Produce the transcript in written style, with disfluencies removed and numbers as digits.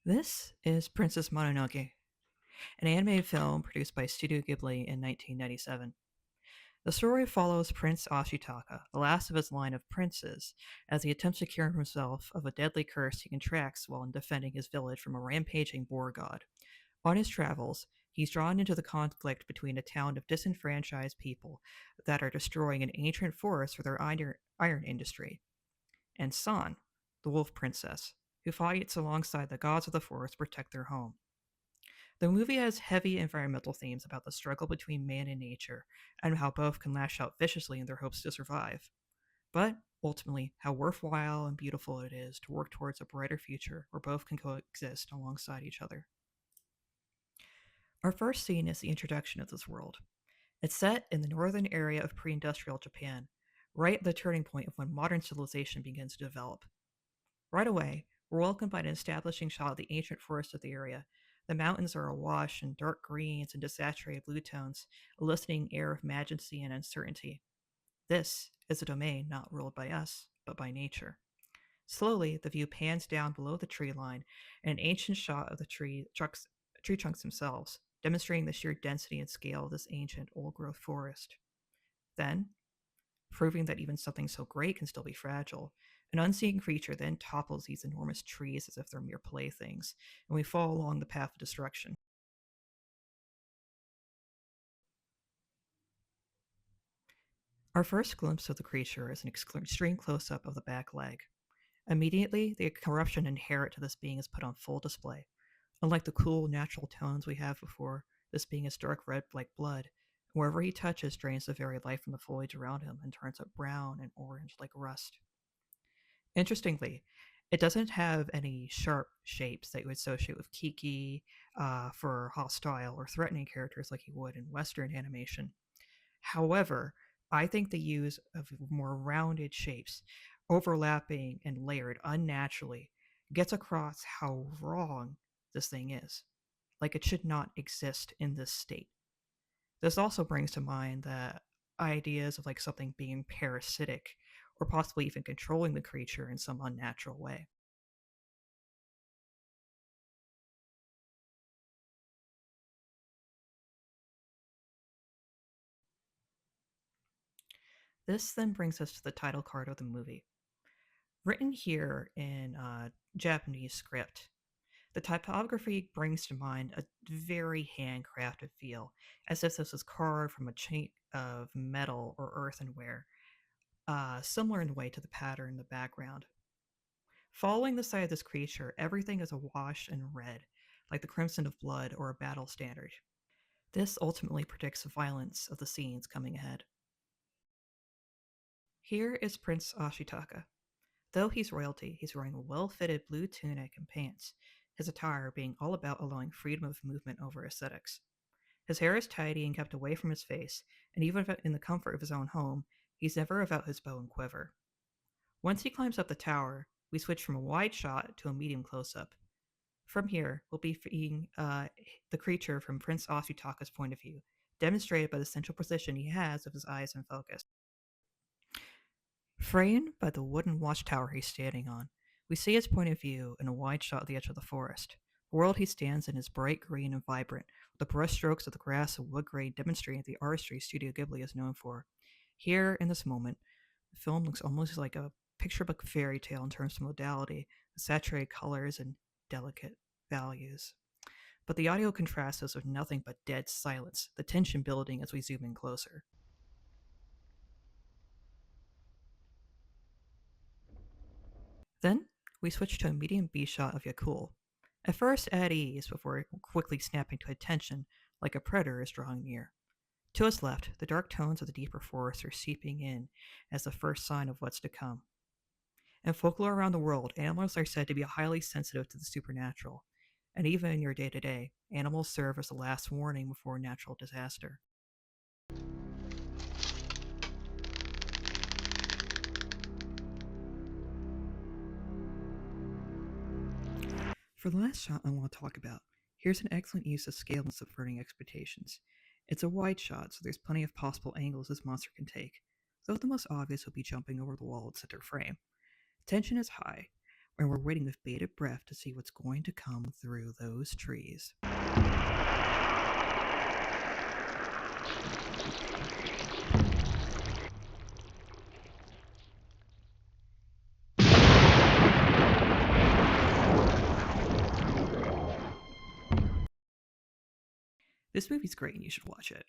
This is Princess Mononoke, an animated film produced by Studio Ghibli in 1997. The story follows Prince Ashitaka, the last of his line of princes, as he attempts to cure himself of a deadly curse he contracts while defending his village from a rampaging boar god. On his travels, he's drawn into the conflict between a town of disenfranchised people that are destroying an ancient forest for their iron industry, and San, the wolf princess, who fights alongside the gods of the forest to protect their home. The movie has heavy environmental themes about the struggle between man and nature, and how both can lash out viciously in their hopes to survive. But ultimately, how worthwhile and beautiful it is to work towards a brighter future where both can coexist alongside each other. Our first scene is the introduction of this world. It's set in the northern area of pre industrial Japan, right at the turning point of when modern civilization begins to develop. Right away, we're welcomed by an establishing shot of the ancient forest of the area. The mountains are awash in dark greens and desaturated blue tones, eliciting an air of majesty and uncertainty. This is a domain not ruled by us, but by nature. Slowly, the view pans down below the tree line, and an ancient shot of the tree trunks themselves, demonstrating the sheer density and scale of this ancient old growth forest. Then, proving that even something so great can still be fragile, an unseen creature then topples these enormous trees as if they're mere playthings, and we fall along the path of destruction. Our first glimpse of the creature is an extreme close up of the back leg. Immediately, the corruption inherent to this being is put on full display. Unlike the cool, natural tones we have before, this being is dark red like blood, and wherever he touches drains the very life from the foliage around him and turns it brown and orange like rust. Interestingly, it doesn't have any sharp shapes that you would associate with Kiki for hostile or threatening characters like you would in Western animation. However, I think the use of more rounded shapes, overlapping and layered unnaturally, gets across how wrong this thing is. Like it should not exist in this state. This also brings to mind the ideas of like something being parasitic or possibly even controlling the creature in some unnatural way. This then brings us to the title card of the movie. Written here in Japanese script, the typography brings to mind a very handcrafted feel, as if this was carved from a chink of metal or earthenware, similar in way to the pattern in the background. Following the sight of this creature, everything is awash in red, like the crimson of blood or a battle standard. This ultimately predicts the violence of the scenes coming ahead. Here is Prince Ashitaka. Though he's royalty, he's wearing a well fitted blue tunic and pants, his attire being all about allowing freedom of movement over aesthetics. His hair is tidy and kept away from his face, and even in the comfort of his own home, he's never without his bow and quiver. Once he climbs up the tower, we switch from a wide shot to a medium close up. From here, we'll be seeing the creature from Prince Ashitaka's point of view, demonstrated by the central position he has of his eyes in focus. Framed by the wooden watchtower he's standing on, we see his point of view in a wide shot at the edge of the forest. The world he stands in is bright green and vibrant, with the brushstrokes of the grass and wood grain demonstrating the artistry Studio Ghibli is known for. Here, in this moment, the film looks almost like a picture book fairy tale in terms of modality, with saturated colors and delicate values. But the audio contrasts us with nothing but dead silence, the tension building as we zoom in closer. Then we switch to a medium B shot of Yakul. At first at ease before quickly snapping to attention like a predator is drawing near. To his left, the dark tones of the deeper forest are seeping in as the first sign of what's to come. In folklore around the world, animals are said to be highly sensitive to the supernatural, and even in your day to day, animals serve as the last warning before natural disaster. For the last shot I want to talk about, here's an excellent use of scale and subverting expectations. It's a wide shot, so there's plenty of possible angles this monster can take, though the most obvious will be jumping over the wall at center frame. Tension is high. and we're waiting with bated breath to see what's going to come through those trees. This movie's great and you should watch it.